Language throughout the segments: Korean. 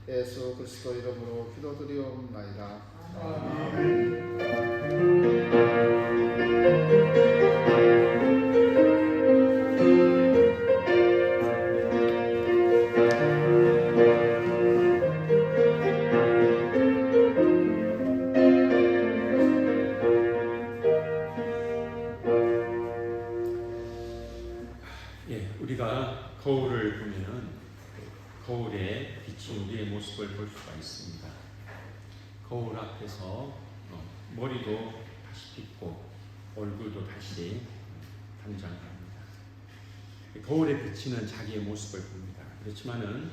예수 그리스도 이름으로 기도드리옵나이다. 우리가 거울을 보면은 거울에 비친 우리의 모습을 볼 수가 있습니다. 거울 앞에서 머리도 다시 빗고 얼굴도 다시 단장합니다. 거울에 비치는 자기의 모습을 봅니다. 그렇지만은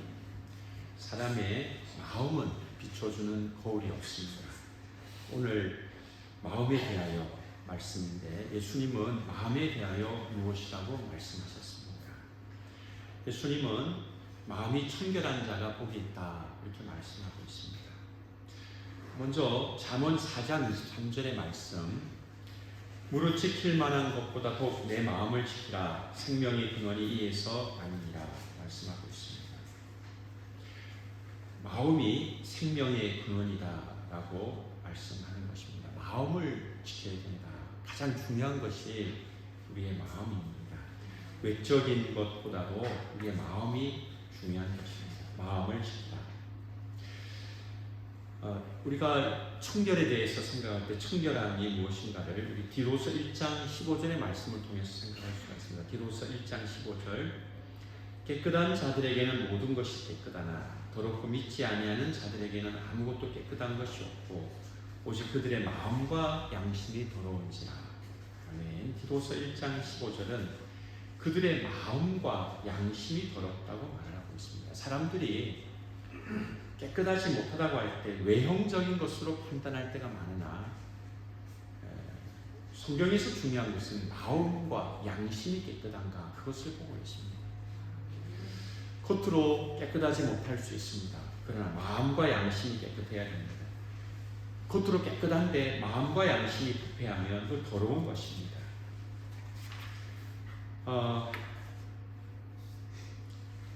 사람의 마음은 비춰주는 거울이 없습니다. 오늘 마음에 대하여 말씀인데 예수님은 마음에 대하여 무엇이라고 말씀하셨습니다. 예수님은 마음이 청결한 자가 복이 있다 이렇게 말씀하고 있습니다. 먼저 잠언 4장 23절의 말씀, 무릇 지킬 만한 것보다 더욱 내 마음을 지키라, 생명의 근원이 이에서 나니라 말씀하고 있습니다. 마음이 생명의 근원이다 라고 말씀하는 것입니다. 마음을 지켜야 된다. 가장 중요한 것이 우리의 마음입니다. 외적인 것보다도 우리의 마음이 중요한 것입니다. 마음을 지키라. 우리가 청결에 대해서 생각할 때 청결함이 무엇인가를 우리 디도서 1장 15절의 말씀을 통해서 생각할 수가 있습니다. 디도서 1장 15절, 깨끗한 자들에게는 모든 것이 깨끗하나 더럽고 믿지 아니하는 자들에게는 아무것도 깨끗한 것이 없고 오직 그들의 마음과 양심이 더러운지라. 아멘. 디도서 1장 15절은 그들의 마음과 양심이 더럽다고 말을 하고 있습니다. 사람들이 깨끗하지 못하다고 할 때 외형적인 것으로 판단할 때가 많으나 성경에서 중요한 것은 마음과 양심이 깨끗한가 그것을 보고 있습니다. 겉으로 깨끗하지 못할 수 있습니다. 그러나 마음과 양심이 깨끗해야 됩니다. 겉으로 깨끗한데 마음과 양심이 부패하면 그 더러운 것입니다.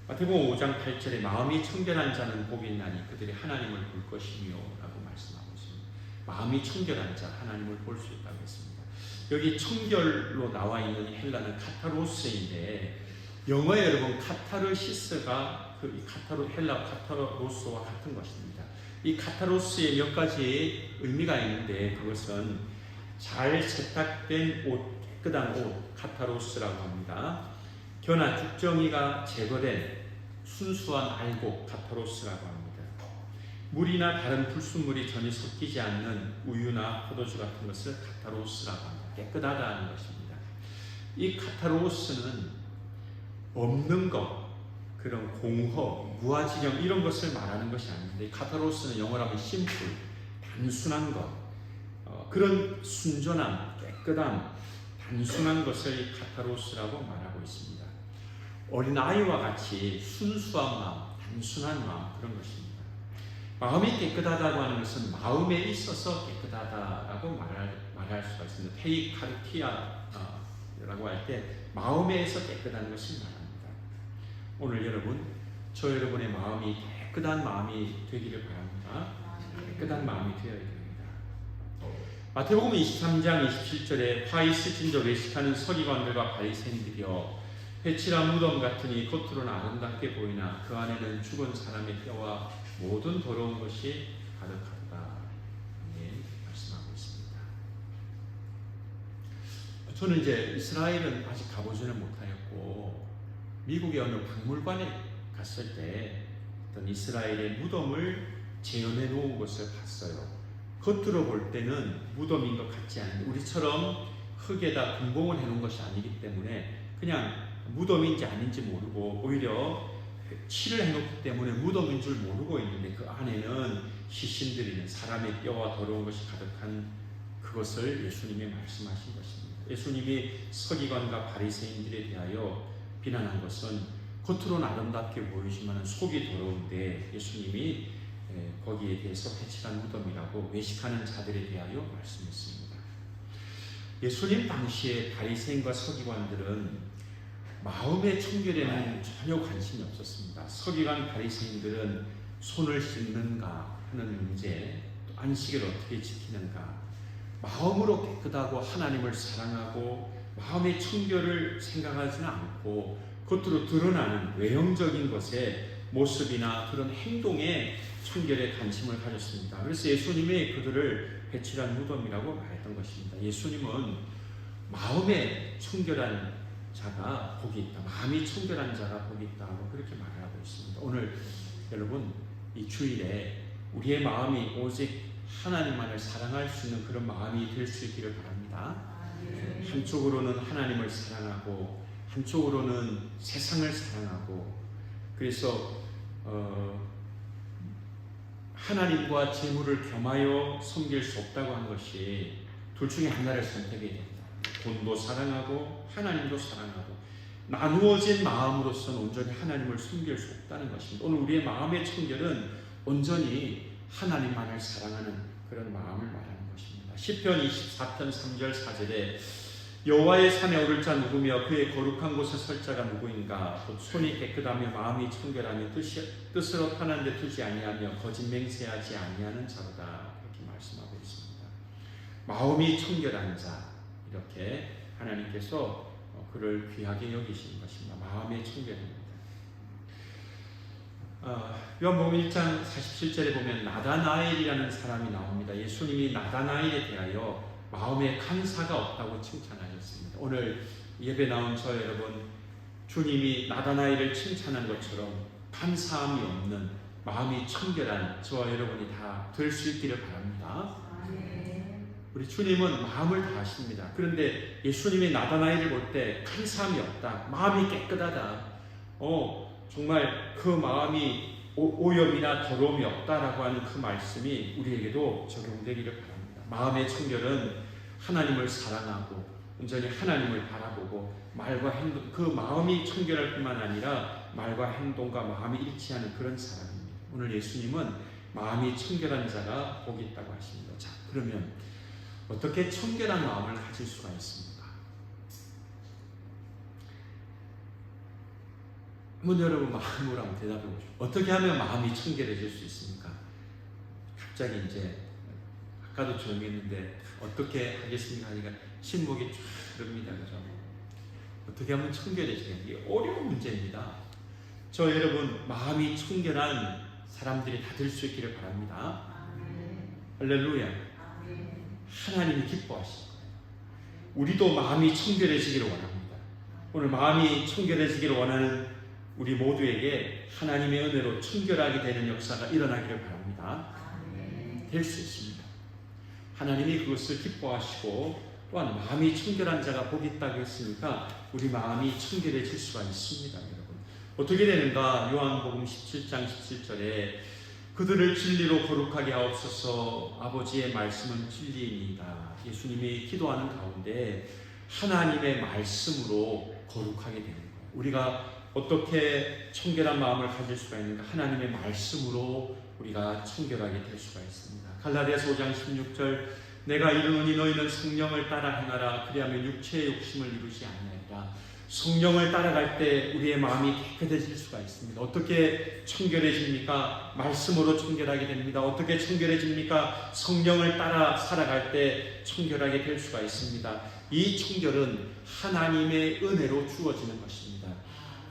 마태복음 5장 8절에 마음이 청결한 자는 복이 있나니 그들이 하나님을 볼 것이며 라고 말씀하고 있습니다. 마음이 청결한 자 하나님을 볼 수 있다고 했습니다. 여기 청결로 나와 있는 헬라는 카타로스인데 영어에 여러분 카타르시스가 헬라 카타로스와 같은 것입니다. 이 카타로스에 몇 가지 의미가 있는데 그것은 잘 세탁된 옷, 깨끗한 옷, 카타로스라고 합니다. 견한 죽정이가 제거된 순수한 알곡, 카타로스라고 합니다. 물이나 다른 불순물이 전혀 섞이지 않는 우유나 포도주 같은 것을 카타로스라고 합니다. 깨끗하다는 것입니다. 이 카타로스는 없는 것, 그런 공허, 무아지경 이런 것을 말하는 것이 아닌데 카타로스는 영어로 하면 심플, 단순한 것, 그런 순전함, 깨끗함, 단순한 것을 카타로스라고 말하고 있습니다. 어린아이와 같이 순수한 마음, 단순한 마음 그런 것입니다. 마음이 깨끗하다고 하는 것은 마음에 있어서 깨끗하다라고 말할 수가 있습니다. 테이카르티아라고 할 때 마음에서 깨끗한 것을 말합니다. 오늘 여러분, 저 여러분의 마음이 깨끗한 마음이 되기를 바랍니다. 깨끗한 마음이 되어야 됩니다. 마태복음 23장 27절에 화 있으신 저 외식하는 서기관들과 바리새인들이여 회칠한 무덤 같으니 겉으로는 아름답게 보이나 그 안에는 죽은 사람의 뼈와 모든 더러운 것이 가득하다. 말씀하고 있습니다. 저는 이제 이스라엘은 아직 가보지는 못하였고 미국의 어느 박물관에 갔을 때 어떤 이스라엘의 무덤을 재현해 놓은 것을 봤어요. 겉으로 볼 때는 무덤인 것 같지 않은데 우리처럼 흙에다 분봉을 해놓은 것이 아니기 때문에 그냥 무덤인지 아닌지 모르고 오히려 칠을 해놓기 때문에 무덤인 줄 모르고 있는데 그 안에는 시신들이 사람의 뼈와 더러운 것이 가득한 그것을 예수님이 말씀하신 것입니다. 예수님이 서기관과 바리새인들에 대하여 비난한 것은 겉으로는 아름답게 보이지만 속이 더러운데 예수님이 거기에 대해서 회칠한 무덤이라고 외식하는 자들에 대하여 말씀했습니다. 예수님 당시에 바리새인과 서기관들은 마음의 청결에는 전혀 관심이 없었습니다. 서기관 바리새인들은 손을 씻는가 하는 문제, 또 안식일을 어떻게 지키는가, 마음으로 깨끗하고 하나님을 사랑하고 마음의 청결을 생각하지는 않고 겉으로 드러나는 외형적인 것에 모습이나 그런 행동에 청결에 관심을 가졌습니다. 그래서 예수님이 그들을 배출한 무덤이라고 말했던 것입니다. 예수님은 마음에 청결한 자가 복이 있다, 마음이 청결한 자가 복이 있다고 그렇게 말하고 있습니다. 오늘 여러분 이 주일에 우리의 마음이 오직 하나님만을 사랑할 수 있는 그런 마음이 될 수 있기를 바랍니다. 한쪽으로는 하나님을 사랑하고 한쪽으로는 세상을 사랑하고, 그래서 하나님과 재물을 겸하여 섬길 수 없다고 한 것이 둘 중에 하나를 선택해야 됩니다. 돈도 사랑하고 하나님도 사랑하고 나누어진 마음으로서는 온전히 하나님을 섬길 수 없다는 것입니다. 오늘 우리의 마음의 청결은 온전히 하나님만을 사랑하는 그런 마음을 말하는 것입니다. 시편 24편 3절 4절에 여호와의 산에 오를 자 누구며 그의 거룩한 곳에 설 자가 누구인가? 곧 손이 깨끗하며 마음이 청결하며 뜻으로 편한 데 두지 아니하며 거짓 맹세하지 아니하는 자로다. 이렇게 말씀하고 있습니다. 마음이 청결한 자, 이렇게 하나님께서 그를 귀하게 여기시는 것입니다. 마음의 청결입니다. 요한복음 1장 47절에 보면 나다나엘이라는 사람이 나옵니다. 예수님이 나다나엘에 대하여 마음에 간사가 없다고 칭찬하셨습니다. 오늘 예배 나온 저 여러분, 주님이 나다나엘을 칭찬한 것처럼 간사함이 없는 마음이 청결한 저와 여러분이 다 될 수 있기를 바랍니다. 우리 주님은 마음을 다 아십니다. 그런데 예수님이 나다나엘을 볼 때 간사함이 없다, 마음이 깨끗하다, 정말 그 마음이 오염이나 더러움이 없다라고 하는 그 말씀이 우리에게도 적용되기를 바랍니다. 마음의 청결은 하나님을 사랑하고 온전히 하나님을 바라보고 말과 행동, 그 마음이 청결할 뿐만 아니라 말과 행동과 마음이 일치하는 그런 사람입니다. 오늘 예수님은 마음이 청결한 자가 복이 있다고 하십니다. 자, 그러면 어떻게 청결한 마음을 가질 수가 있습니까? 한번 여러분 마음으로 한번 대답해 보십시오. 어떻게 하면 마음이 청결해질 수 있습니까? 갑자기 이제 아까도 조용했는데 어떻게 하겠습니까? 하니까 침묵이 쫙 흐릅니다. 그죠? 어떻게 하면 청결해지겠냐? 이게 어려운 문제입니다. 저 여러분 마음이 청결한 사람들이 다 될 수 있기를 바랍니다. 할렐루야. 하나님이 기뻐하실 거예요. 우리도 마음이 청결해지기를 원합니다. 오늘 마음이 청결해지기를 원하는 우리 모두에게 하나님의 은혜로 청결하게 되는 역사가 일어나기를 바랍니다. 될 수 있습니다. 하나님이 그것을 기뻐하시고 또한 마음이 청결한 자가 복이 있다고 했으니까 우리 마음이 청결해질 수가 있습니다. 여러분, 어떻게 되는가? 요한복음 17장 17절에 그들을 진리로 거룩하게 하옵소서, 아버지의 말씀은 진리이니이다. 예수님이 기도하는 가운데 하나님의 말씀으로 거룩하게 되는 거예요. 우리가 어떻게 청결한 마음을 가질 수가 있는가? 하나님의 말씀으로 우리가 청결하게 될 수가 있습니다. 갈라디아서 5장 16절 내가 이르노니 너희는 성령을 따라 행하라. 그리하면 육체의 욕심을 이루지 아니하리라. 성령을 따라갈 때 우리의 마음이 깨끗해질 수가 있습니다. 어떻게 청결해집니까? 말씀으로 청결하게 됩니다. 어떻게 청결해집니까? 성령을 따라 살아갈 때 청결하게 될 수가 있습니다. 이 청결은 하나님의 은혜로 주어지는 것입니다.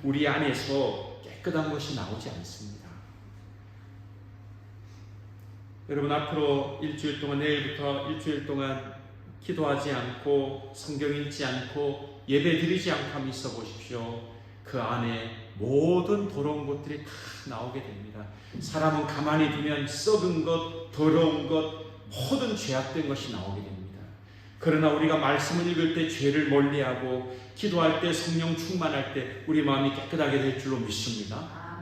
우리 안에서 깨끗한 것이 나오지 않습니다. 여러분, 앞으로 일주일 동안, 내일부터 일주일 동안 기도하지 않고 성경 읽지 않고 예배 드리지 않고 한번 있어 보십시오. 그 안에 모든 더러운 것들이 다 나오게 됩니다. 사람은 가만히 두면 썩은 것, 더러운 것, 모든 죄악된 것이 나오게 됩니다. 그러나 우리가 말씀을 읽을 때 죄를 멀리하고 기도할 때 성령 충만할 때 우리 마음이 깨끗하게 될 줄로 믿습니다.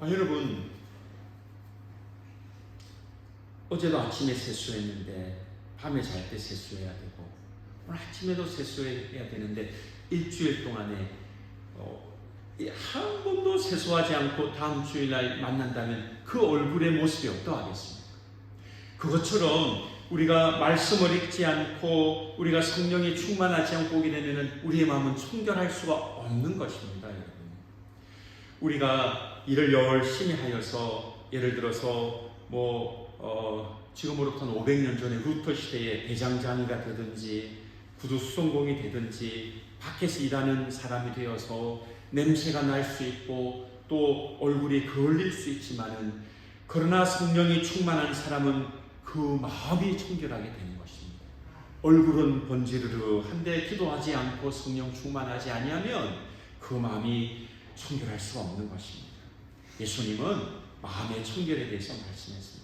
여러분, 어제도 아침에 세수했는데 밤에 잘 때 세수해야 되고 오늘 아침에도 세수해야 되는데 일주일 동안에 한 번도 세수하지 않고 다음 주일날 만난다면 그 얼굴의 모습이 어떠하겠습니까? 그것처럼 우리가 말씀을 읽지 않고 우리가 성령이 충만하지 않고 오게 되면 우리의 마음은 청결할 수가 없는 것입니다. 여러분, 우리가 일을 열심히 하여서 예를 들어서 지금으로부터 500년 전에 루터 시대의 대장장이가 되든지 구두 수송공이 되든지 밖에서 일하는 사람이 되어서 냄새가 날 수 있고 또 얼굴이 그을릴 수 있지만은, 그러나 성령이 충만한 사람은 그 마음이 청결하게 되는 것입니다. 얼굴은 번지르르한데 기도하지 않고 성령 충만하지 아니하면 그 마음이 청결할 수가 없는 것입니다. 예수님은 마음의 청결에 대해서 말씀했습니다.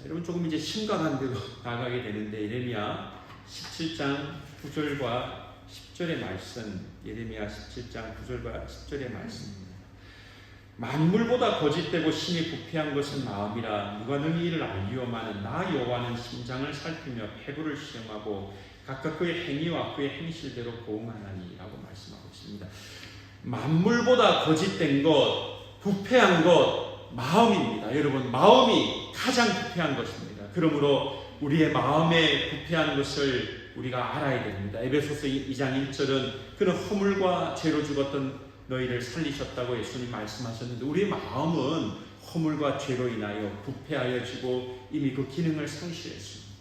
여러분, 조금 이제 심각한 데로 나가게 되는데, 예레미야 17장 9절과 10절의 말씀, 예레미야 17장 9절과 10절의 말씀입니다. 만물보다 거짓되고 심히 부패한 것은 마음이라. 누가 능히 이를 알리오마는 나 여호와는 심장을 살피며 폐부를 시험하고 각각 그의 행위와 그의 행실대로 보응하나니 라고 말씀하고 있습니다. 만물보다 거짓된 것, 부패한 것, 마음입니다. 여러분, 마음이 가장 부패한 것입니다. 그러므로 우리의 마음에 부패한 것을 우리가 알아야 됩니다. 에베소서 2장 1절은 그는 허물과 죄로 죽었던 너희를 살리셨다고 예수님 말씀하셨는데, 우리의 마음은 허물과 죄로 인하여 부패하여지고 이미 그 기능을 상실했습니다.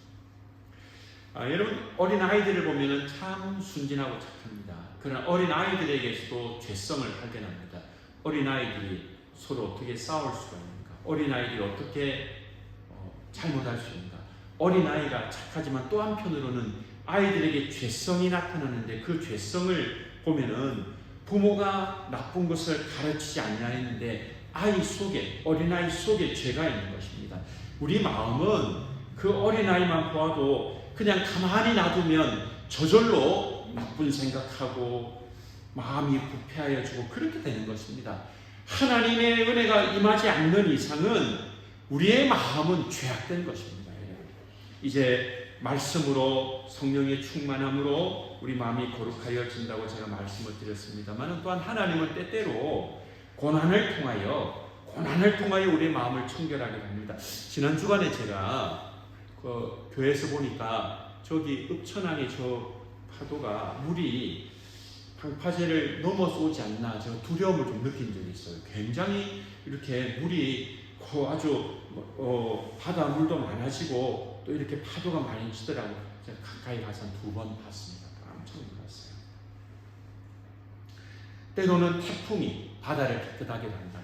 여러분, 어린아이들을 보면 참 순진하고 착합니다. 그러나 어린아이들에게서도 죄성을 발견합니다. 어린아이들이 서로 어떻게 싸울 수가 있는가? 어린아이들이 어떻게 잘못할 수 있는가? 어린아이가 착하지만 또 한편으로는 아이들에게 죄성이 나타나는데, 그 죄성을 보면은 부모가 나쁜 것을 가르치지 않냐했는데 아이 속에, 어린아이 속에 죄가 있는 것입니다. 우리 마음은 그 어린아이만 보아도 그냥 가만히 놔두면 저절로 나쁜 생각하고 마음이 부패하여지고 그렇게 되는 것입니다. 하나님의 은혜가 임하지 않는 이상은 우리의 마음은 죄악된 것입니다. 이제 말씀으로, 성령의 충만함으로 우리 마음이 거룩하여진다고 제가 말씀을 드렸습니다만, 또한 하나님은 때때로 고난을 통하여 우리의 마음을 청결하게 합니다. 지난 주간에 제가 그 교회에서 보니까 저기 읍천항의 저 파도가 물이 방파제를 넘어서 오지 않나, 제가 두려움을 좀 느낀 적이 있어요. 굉장히 이렇게 물이 아주 바다 물도 많아지고 또 이렇게 파도가 많이 치더라고요. 제가 가까이 가서 2번 봤습니다. 엄청 놀랐어요. 때로는 태풍이 바다를 깨끗하게 한다.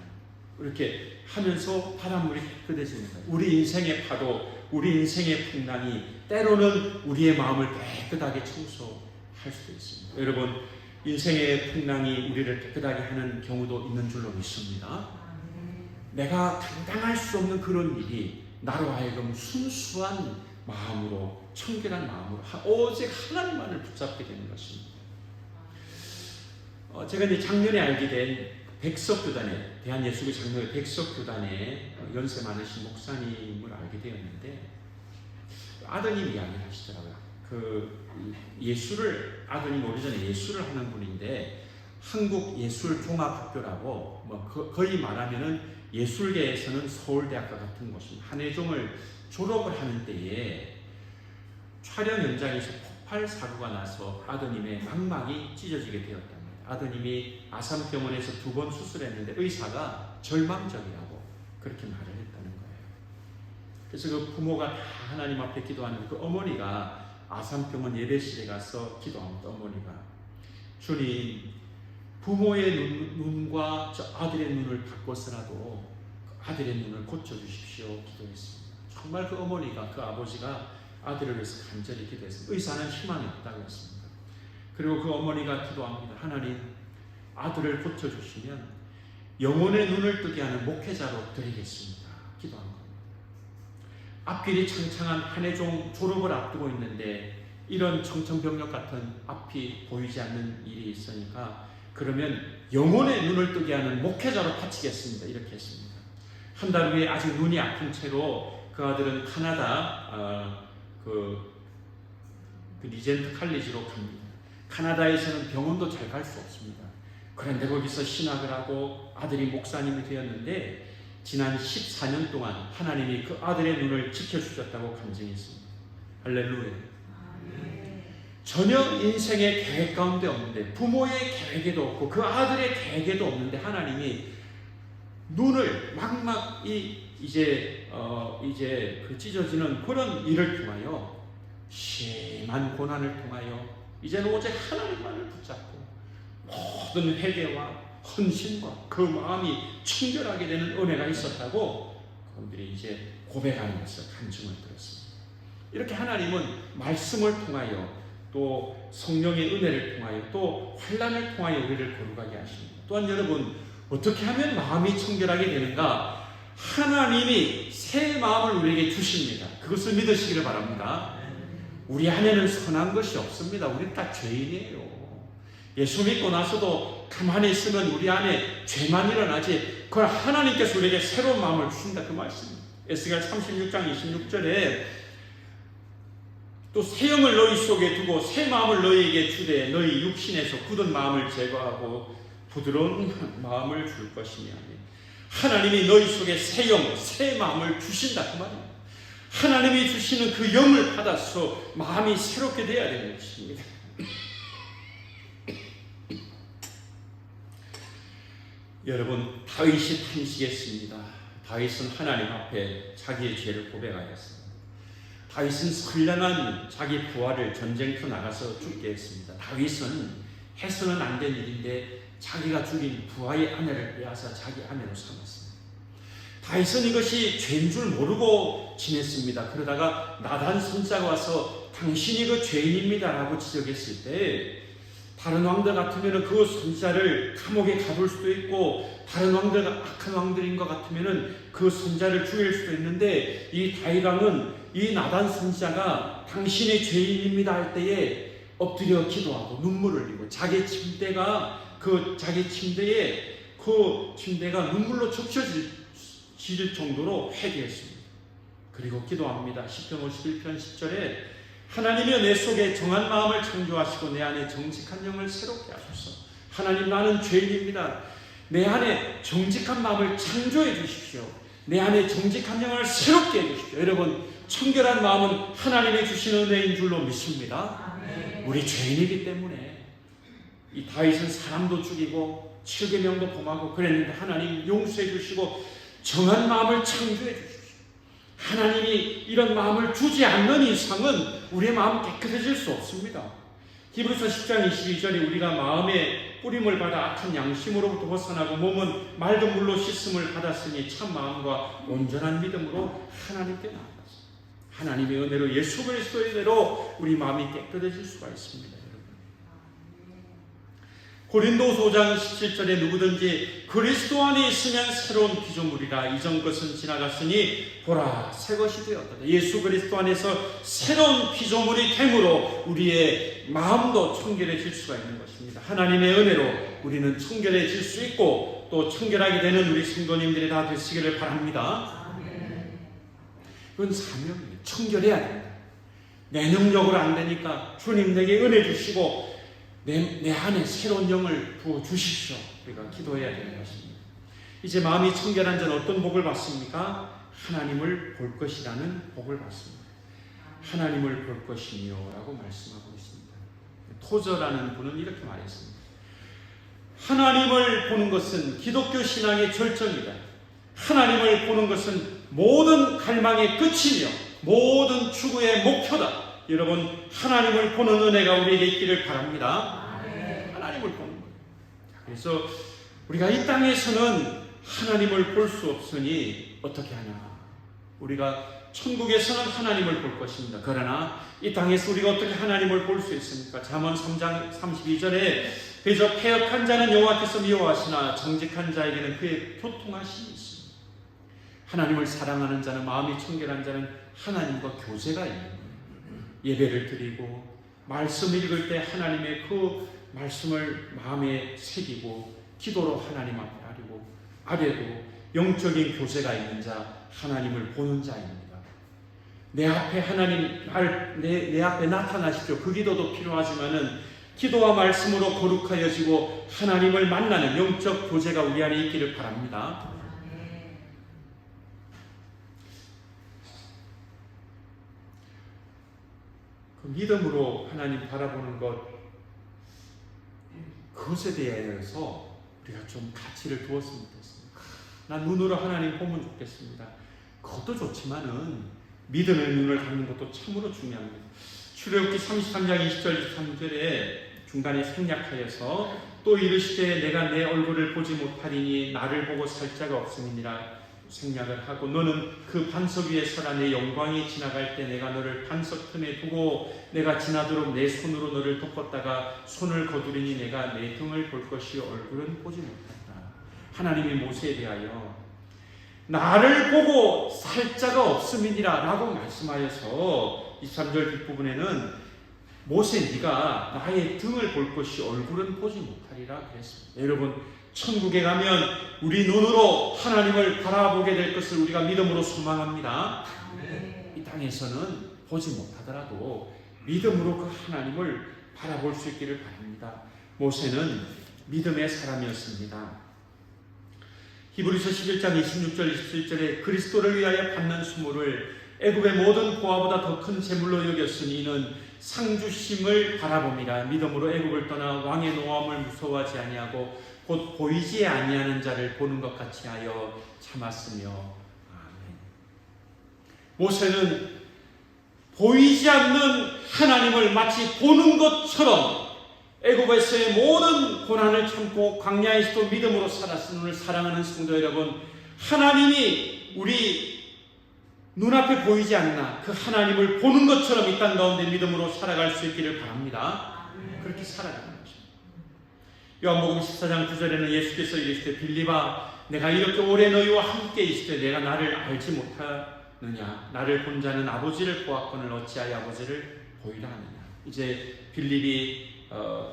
이렇게 하면서 바닷물이 깨끗해집니다. 우리 인생의 파도, 우리 인생의 풍랑이 때로는 우리의 마음을 깨끗하게 청소할 수도 있습니다. 여러분, 인생의 풍랑이 우리를 깨끗하게 하는 경우도 있는 줄로 믿습니다. 내가 감당할 수 없는 그런 일이 나로 하여금 순수한 마음으로, 청결한 마음으로 오직 하나님만을 붙잡게 되는 것입니다. 제가 이제 작년에 알게 된 백석교단의, 대한예수교 장로의 백석교단의 연세 많으신 목사님을 알게 되었는데, 아드님 이야기를 하시더라고요. 아드님 오래전에 예술을 하는 분인데, 한국예술종합학교라고, 거의 말하면은 예술계에서는 서울대학과 같은 곳입니다. 한예종을 졸업을 하는 때에 촬영 현장에서 폭발 사고가 나서 아드님의 망막이 찢어지게 되었답니다. 아드님이 아산병원에서 2번 수술했는데 의사가 절망적이라고 그렇게 말을 했다는 거예요. 그래서 그 부모가 다 하나님 앞에 기도하는데, 그 어머니가 아산병원 예배실에 가서 기도합니다. 어머니가, 주님, 부모의 눈과 저 아들의 눈을 바꿔서라도 아들의 눈을 고쳐주십시오 기도했습니다. 정말 그 어머니가, 그 아버지가 아들을 위해서 간절히 기도했습니다. 의사는 희망이 없다고 했습니다. 그리고 그 어머니가 기도합니다. 하나님, 아들을 고쳐주시면 영혼의 눈을 뜨게 하는 목회자로 드리겠습니다. 기도한 겁니다. 앞길이 창창한 한예종 졸업을 앞두고 있는데 이런 청천벽력 같은 앞이 보이지 않는 일이 있으니까, 그러면 영혼의 눈을 뜨게 하는 목회자로 바치겠습니다. 이렇게 했습니다. 한 달 후에 아직 눈이 아픈 채로 그 아들은 카나다 그 리젠트 칼리지로 갑니다. 카나다에서는 병원도 잘 갈 수 없습니다. 그런데 거기서 신학을 하고 아들이 목사님이 되었는데, 지난 14년 동안 하나님이 그 아들의 눈을 지켜주셨다고 간증했습니다. 할렐루야. 전혀 인생의 계획 가운데 없는데, 부모의 계획에도 없고 그 아들의 계획에도 없는데 하나님이 눈을 막막 이제 그 찢어지는 그런 일을 통하여, 심한 고난을 통하여 이제는 오직 하나님만을 붙잡고 모든 회개와 헌신과 그 마음이 청결하게 되는 은혜가 있었다고 그분들이 이제 고백하는 것을 간증을 들었습니다. 이렇게 하나님은 말씀을 통하여, 또 성령의 은혜를 통하여, 또 환난을 통하여 우리를 거룩하게 하십니다. 또한 여러분, 어떻게 하면 마음이 청결하게 되는가? 하나님이 새 마음을 우리에게 주십니다. 그것을 믿으시기를 바랍니다. 우리 안에는 선한 것이 없습니다. 우리 다 죄인이에요. 예수 믿고 나서도 가만히 있으면 우리 안에 죄만 일어나지, 그걸 하나님께서 우리에게 새로운 마음을 주신다, 그 말씀입니다. 에스겔 36장 26절에 또 새 영을 너희 속에 두고 새 마음을 너희에게 주되 너희 육신에서 굳은 마음을 제거하고 부드러운 마음을 줄 것이니, 하나님이 너희 속에 새 영, 새 마음을 주신다, 그 말입니다. 하나님이 주시는 그 영을 받아서 마음이 새롭게 되어야 되는 것입니다. 여러분, 다윗이 탄식했습니다. 다윗은 하나님 앞에 자기의 죄를 고백하였습니다. 다윗은 선량한 자기 부하를 전쟁터 나가서 죽게 했습니다. 다윗은 해서는 안 된 일인데 자기가 죽인 부하의 아내를 빼앗아 자기 아내로 삼았습니다. 다윗은 이것이 죄인 줄 모르고 지냈습니다. 그러다가 나단 선자가 와서 당신이 그 죄인입니다 라고 지적했을 때, 다른 왕들 같으면 그 선자를 감옥에 가둘 수도 있고, 다른 왕들가 악한 왕들인 것 같으면 그 선자를 죽일 수도 있는데, 이 다윗 왕은 이 나단 선자가 당신이 죄인입니다 할 때에 엎드려 기도하고 눈물을 흘리고, 자기 침대가 눈물로 적셔질 정도로 회개했습니다. 그리고 기도합니다. 시편 51편 10절에 하나님이여 내 속에 정한 마음을 창조하시고 내 안에 정직한 영을 새롭게 하소서. 하나님, 나는 죄인입니다. 내 안에 정직한 마음을 창조해 주십시오. 내 안에 정직한 영을 새롭게 해 주십시오. 여러분, 청결한 마음은 하나님이 주시는 은혜인 줄로 믿습니다. 우리 죄인이기 때문에. 이 다윗은 사람도 죽이고 7계명도 범하고 그랬는데 하나님 용서해 주시고 정한 마음을 창조해 주십시오. 하나님이 이런 마음을 주지 않는 이상은 우리의 마음 깨끗해질 수 없습니다. 히브리서 10장 22절에 우리가 마음의 뿌림을 받아 악한 양심으로부터 벗어나고 몸은 맑은 물로 씻음을 받았으니 참 마음과 온전한 믿음으로 하나님께 나아갔습니다. 하나님의 은혜로, 예수 그리스도의 은혜로 우리 마음이 깨끗해질 수가 있습니다. 고린도서 5장 17절에 누구든지 그리스도 안에 있으면 새로운 피조물이라 이전 것은 지나갔으니 보라 새 것이 되었다. 예수 그리스도 안에서 새로운 피조물이 됨으로 우리의 마음도 청결해질 수가 있는 것입니다. 하나님의 은혜로 우리는 청결해질 수 있고 또 청결하게 되는 우리 성도님들이 다 되시기를 바랍니다. 그건 사명이에요. 청결해야 됩니다. 내 능력으로 안 되니까 주님 내게 은혜 주시고 내 안에 새로운 영을 부어주십시오. 우리가 기도해야 되는 것입니다. 이제 마음이 청결한 자는 어떤 복을 받습니까? 하나님을 볼 것이라는 복을 받습니다. 하나님을 볼 것이며 라고 말씀하고 있습니다. 토저라는 분은 이렇게 말했습니다. 하나님을 보는 것은 기독교 신앙의 절정이다. 하나님을 보는 것은 모든 갈망의 끝이며 모든 추구의 목표다. 여러분, 하나님을 보는 은혜가 우리에게 있기를 바랍니다. 하나님을 보는 거예요. 그래서 우리가 이 땅에서는 하나님을 볼 수 없으니 어떻게 하냐? 우리가 천국에서는 하나님을 볼 것입니다. 그러나 이 땅에서 우리가 어떻게 하나님을 볼 수 있습니까? 잠언 3장 32절에 그저 패역한 자는 여호와께서 미워하시나 정직한 자에게는 그의 교통하심이 있습니다. 하나님을 사랑하는 자는, 마음이 청결한 자는 하나님과 교제가 있는 거예요. 예배를 드리고 말씀 읽을 때 하나님의 그 말씀을 마음에 새기고 기도로 하나님 앞에 아뢰고 영적인 교제가 있는 자, 하나님을 보는 자입니다. 내 앞에 하나님, 내 앞에 나타나십시오. 그 기도도 필요하지만은 기도와 말씀으로 거룩하여지고 하나님을 만나는 영적 교제가 우리 안에 있기를 바랍니다. 그 믿음으로 하나님 바라보는 그것에 대해서 우리가 좀 가치를 두었으면 좋겠습니다. 난 눈으로 하나님 보면 좋겠습니다. 그것도 좋지만은 믿음의 눈을 갖는 것도 참으로 중요합니다. 출애굽기 33장 20절 23절에 중간에 생략하여서 또 이르시되 내가 내 얼굴을 보지 못하리니 나를 보고 살 자가 없음이니라 생략을 하고 너는 그 반석 위에 서라 내 영광이 지나갈 때 내가 너를 반석 틈에 두고 내가 지나도록 내 손으로 너를 덮었다가 손을 거두리니 내가 내 등을 볼 것이 얼굴은 보지 못한다. 하나님이 모세에 대하여 나를 보고 살 자가 없음이니라 라고 말씀하여서 23절 뒷부분에는 모세 네가 나의 등을 볼 것이 얼굴은 보지 못하리라 그랬습니다. 여러분 천국에 가면 우리 눈으로 하나님을 바라보게 될 것을 우리가 믿음으로 소망합니다. 이 땅에서는 보지 못하더라도 믿음으로 그 하나님을 바라볼 수 있기를 바랍니다. 모세는 믿음의 사람이었습니다. 히브리서 11장 26절 27절에 그리스도를 위하여 받는 수모를 애굽의 모든 보화보다 더 큰 재물로 여겼으니 이는 상주심을 바라봅니다. 믿음으로 애굽을 떠나 왕의 노함을 무서워하지 아니하고 곧 보이지 아니하는 자를 보는 것 같이 하여 참았으며. 아멘. 모세는 보이지 않는 하나님을 마치 보는 것처럼 애굽에서의 모든 고난을 참고 광야에서도 믿음으로 살았으니 오늘 사랑하는 성도 여러분, 하나님이 우리 눈앞에 보이지 않나 그 하나님을 보는 것처럼 이 땅 가운데 믿음으로 살아갈 수 있기를 바랍니다. 그렇게 살아가는 것입니다. 요한복음 14장 9절에는 예수께서 이르시되 빌립아 내가 이렇게 오래 너희와 함께 있을 때 내가 나를 알지 못하느냐 나를 본 자는 아버지를 보았거늘 어찌하여 아버지를 보이라 하느냐. 이제 빌립이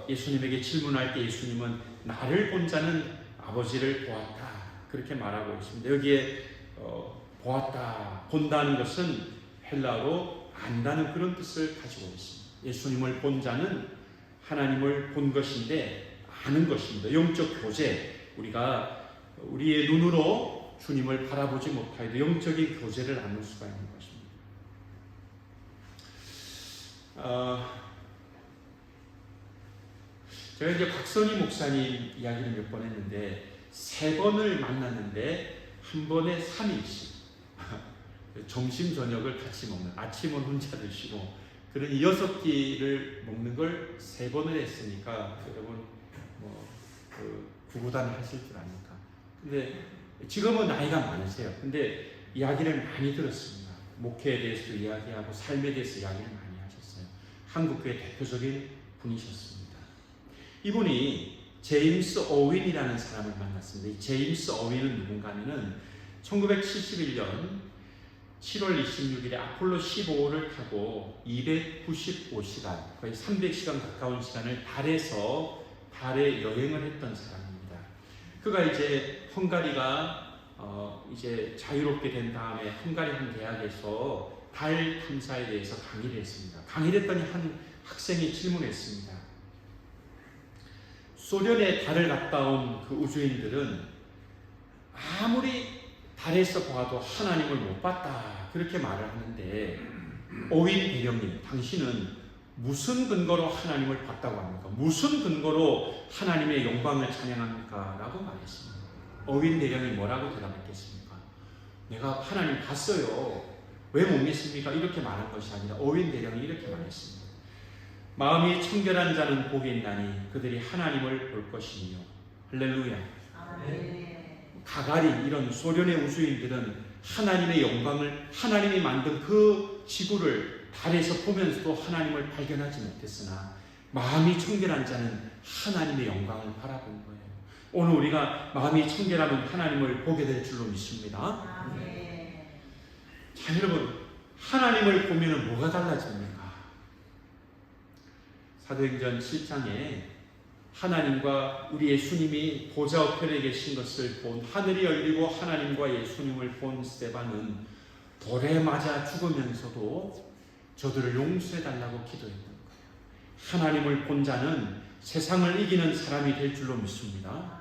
예수님에게 질문할 때 예수님은 나를 본 자는 아버지를 보았다 그렇게 말하고 있습니다. 여기에 보았다, 본다는 것은 헬라어로 안다는 그런 뜻을 가지고 있습니다. 예수님을 본 자는 하나님을 본 것인데 아는 것입니다. 영적 교제, 우리가 우리의 눈으로 주님을 바라보지 못하여도 영적인 교제를 나눌 수가 있는 것입니다. 제가 이제 박선희 목사님 이야기를 몇 번 했는데 3번을 만났는데 한 번에 3일씩 점심 저녁을 같이 먹는, 아침은 혼자 드시고 그런 6끼를 먹는 걸 3번을 했으니까 여러분 구구단 하실 줄 아니까. 근데 지금은 나이가 많으세요. 근데 이야기를 많이 들었습니다. 목회에 대해서도 이야기하고 삶에 대해서 이야기를 많이 하셨어요. 한국교회 대표적인 분이셨습니다. 이분이 제임스 어윈이라는 사람을 만났습니다. 이 제임스 어윈은 누군가 하면은 1971년 7월 26일에 아폴로 15호를 타고 295시간, 거의 300시간 가까운 시간을 달에 여행을 했던 사람입니다. 그가 이제 헝가리가 이제 자유롭게 된 다음에 헝가리 한 대학에서 달 탐사에 대해서 강의를 했습니다. 강의를 했더니 한 학생이 질문했습니다. 소련에 달을 갔다 온 그 우주인들은 아무리 달에서 봐도 하나님을 못 봤다 그렇게 말을 하는데 오윈 대령님 당신은 무슨 근거로 하나님을 봤다고 합니까? 무슨 근거로 하나님의 영광을 찬양합니까? 라고 말했습니다. 오윈 대령이 뭐라고 대답했겠습니까? 내가 하나님 봤어요. 왜 못 믿습니까? 이렇게 말한 것이 아니라 오윈 대령이 이렇게 말했습니다. 마음이 청결한 자는 복이 있나니 그들이 하나님을 볼 것이며. 할렐루야. 아멘. 가가린 이런 소련의 우주인들은 하나님의 영광을, 하나님이 만든 그 지구를 달에서 보면서도 하나님을 발견하지 못했으나 마음이 청결한 자는 하나님의 영광을 바라본 거예요. 오늘 우리가 마음이 청결하면 하나님을 보게 될 줄로 믿습니다. 아멘. 자, 여러분, 하나님을 보면 뭐가 달라집니까? 사도행전 7장에 하나님과 우리 예수님이 보좌 우편에 계신 것을 본, 하늘이 열리고 하나님과 예수님을 본 스데반은 돌에 맞아 죽으면서도 저들을 용서해달라고 기도했던 거예요. 하나님을 본 자는 세상을 이기는 사람이 될 줄로 믿습니다.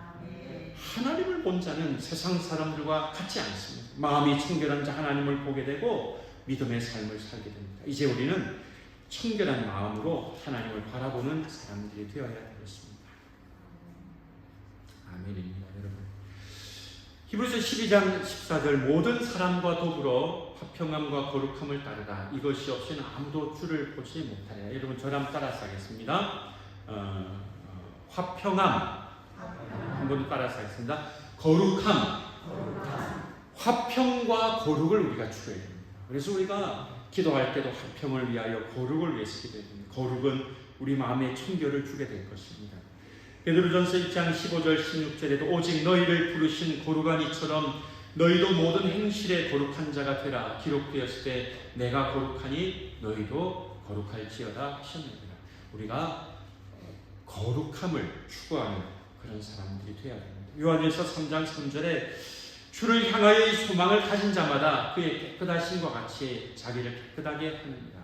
하나님을 본 자는 세상 사람들과 같지 않습니다. 마음이 청결한 자 하나님을 보게 되고 믿음의 삶을 살게 됩니다. 이제 우리는 청결한 마음으로 하나님을 바라보는 사람들이 되어야 되겠습니다. 아멘입니다, 여러분. 히브리서 12장 14절 모든 사람과 더불어 화평함과 거룩함을 따르라. 이것이 없이는 아무도 주를 보지 못하리라. 여러분 저랑 따라서 하겠습니다. 화평함 한번 따라서 하겠습니다. 거룩함. 화평과 거룩을 우리가 추구해야 됩니다. 그래서 우리가 기도할 때도 화평을 위하여 거룩을 위해서 기도해야 됩니다. 거룩은 우리 마음의 청결을 주게 될 것입니다. 베드로전서 1장 15절 16절에도 오직 너희를 부르신 거룩한 이처럼 너희도 모든 행실에 거룩한 자가 되라. 기록되었을 때 내가 거룩하니 너희도 거룩할지어다 하셨느니라. 우리가 거룩함을 추구하는 그런 사람들이 되어야 됩니다. 요한일서 3장 3절에 주를 향하여 이 소망을 가진 자마다 그의 깨끗하심과 같이 자기를 깨끗하게 하느니라.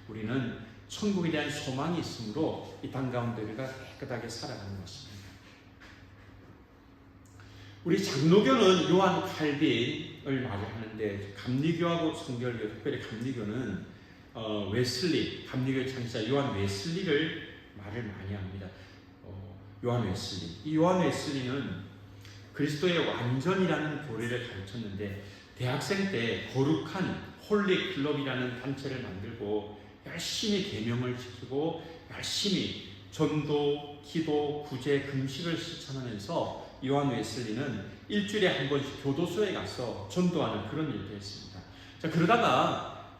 우리는 천국에 대한 소망이 있으므로 이 땅 가운데 우리가 깨끗하게 살아가는 것입니다. 우리 장로교는 요한 칼빈을 말을 하는데 감리교하고 성결교, 특별히 감리교는 웨슬리, 감리교의 창시자 요한 웨슬리를 말을 많이 합니다. 요한 웨슬리. 이 요한 웨슬리는 그리스도의 완전이라는 교리를 가르쳤는데 대학생 때 거룩한 홀리 클럽이라는 단체를 만들고 열심히 계명을 지키고 열심히 전도, 기도, 구제, 금식을 실천하면서 요한 웨슬리는 일주일에 한 번씩 교도소에 가서 전도하는 그런 일도 했습니다. 자, 그러다가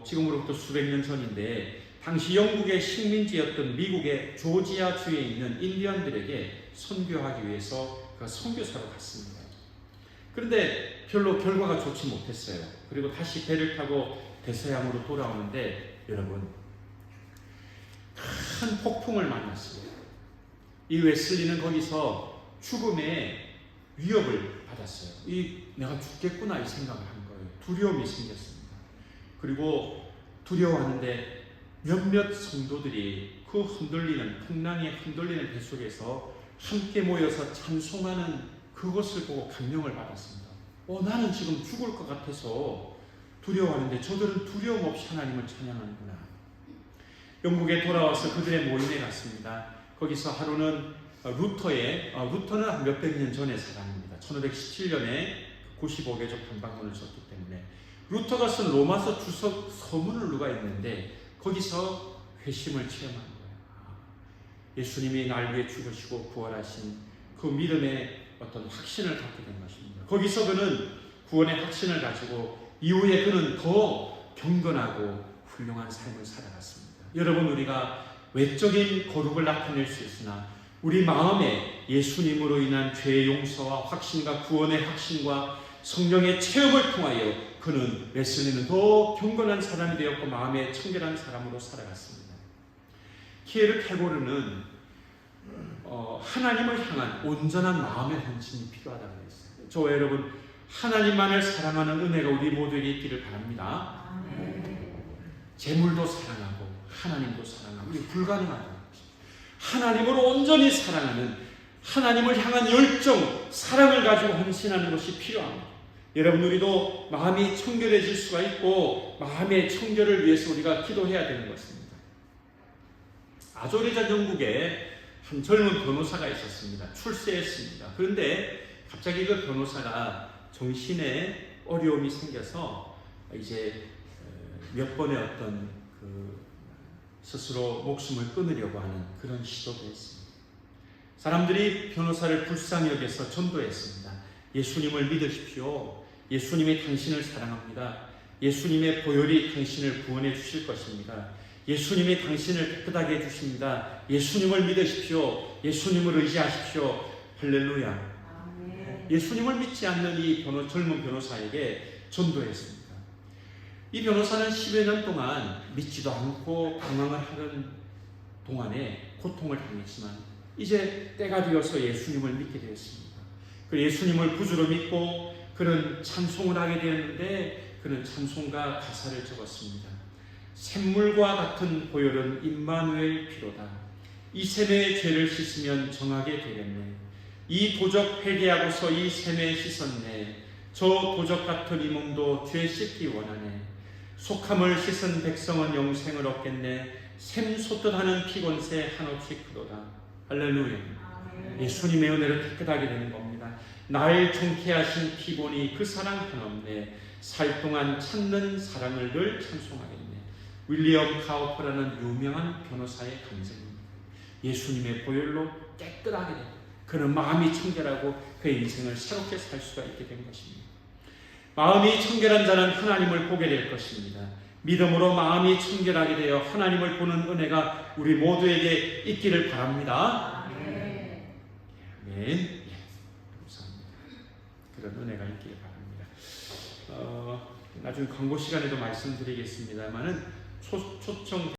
지금으로부터 수백 년 전인데 당시 영국의 식민지였던 미국의 조지아주에 있는 인디언들에게 선교하기 위해서 그 선교사로 갔습니다. 그런데 별로 결과가 좋지 못했어요. 그리고 다시 배를 타고 대서양으로 돌아오는데 여러분 큰 폭풍을 만났습니다. 이 웨슬리는 거기서 죽음의 위협을 받았어요. 내가 죽겠구나 이 생각을 한 거예요. 두려움이 생겼습니다. 그리고 두려워하는데 몇몇 성도들이 그 풍랑에 흔들리는 배 속에서 함께 모여서 찬송하는 그것을 보고 감명을 받았습니다. 나는 지금 죽을 것 같아서 두려워하는데 저들은 두려움 없이 하나님을 찬양하는구나. 영국에 돌아와서 그들의 모임에 갔습니다. 거기서 하루는 루터는 한 몇백 년 전의 사람입니다. 1517년에 95개족 반박문을 썼기 때문에 루터가 쓴 로마서 주석 서문을 누가 읽는데 거기서 회심을 체험한 거예요. 예수님이 날 위해 죽으시고 부활하신 그 믿음의 어떤 확신을 갖게 된 것입니다. 거기서 그는 구원의 확신을 가지고 이후에 그는 더 경건하고 훌륭한 삶을 살아갔습니다. 여러분 우리가 외적인 거룩을 나타낼 수 있으나 우리 마음에 예수님으로 인한 죄의 용서와 확신과 구원의 확신과 성령의 체험을 통하여 그는 웨슬리는 더 경건한 사람이 되었고 마음에 청결한 사람으로 살아갔습니다. 키에르 케고르는 하나님을 향한 온전한 마음의 헌신이 필요하다고 했어요. 저와 여러분 하나님만을 사랑하는 은혜가 우리 모두에게 있기를 바랍니다. 재물도 사랑하고 하나님도 사랑하고 이게 불가능하다. 하나님으로 온전히 사랑하는 하나님을 향한 열정, 사랑을 가지고 헌신하는 것이 필요합니다. 여러분 우리도 마음이 청결해질 수가 있고 마음의 청결을 위해서 우리가 기도해야 되는 것입니다. 아주 오래전 영국에 한 젊은 변호사가 있었습니다. 출세했습니다. 그런데 갑자기 그 변호사가 정신에 어려움이 생겨서 이제 몇 번의 어떤 스스로 목숨을 끊으려고 하는 그런 시도도 했습니다. 사람들이 변호사를 불쌍히 여겨서 전도했습니다. 예수님을 믿으십시오. 예수님이 당신을 사랑합니다. 예수님의 보혈이 당신을 구원해 주실 것입니다. 예수님이 당신을 깨끗하게 해주십니다. 예수님을 믿으십시오. 예수님을 의지하십시오. 할렐루야. 아멘. 예수님을 믿지 않는 이 젊은 변호사에게 전도했습니다. 이 변호사는 10여 년 동안 믿지도 않고 방황을 하는 동안에 고통을 당했지만 이제 때가 되어서 예수님을 믿게 되었습니다. 그 예수님을 구주로 믿고 그는 찬송을 하게 되었는데 그는 찬송가 가사를 적었습니다. 샘물과 같은 보혈은 임마누엘 피로다. 이 샘의 죄를 씻으면 정하게 되겠네. 이 도적 회개하고서 이 샘에 씻었네. 저 도적 같은 이 몸도 죄 씻기 원하네. 속함을 씻은 백성은 영생을 얻겠네. 샘솟듯 하는 피곤새 한없이 크도다. 할렐루야. 예수님의 은혜로 깨끗하게 되는 겁니다. 날 정케 하신 피곤이 그 사랑 한없네. 살 동안 찾는 사랑을 늘 찬송하겠네. 윌리엄 카우퍼라는 유명한 변호사의 감정입니다. 예수님의 보혈로 깨끗하게 되고 그는 마음이 청결하고 그의 인생을 새롭게 살 수가 있게 된 것입니다. 마음이 청결한 자는 하나님을 보게 될 것입니다. 믿음으로 마음이 청결하게 되어 하나님을 보는 은혜가 우리 모두에게 있기를 바랍니다. 아멘. 감사합니다. 그런 은혜가 있기를 바랍니다. 나중에 광고 시간에도 말씀드리겠습니다만은 초청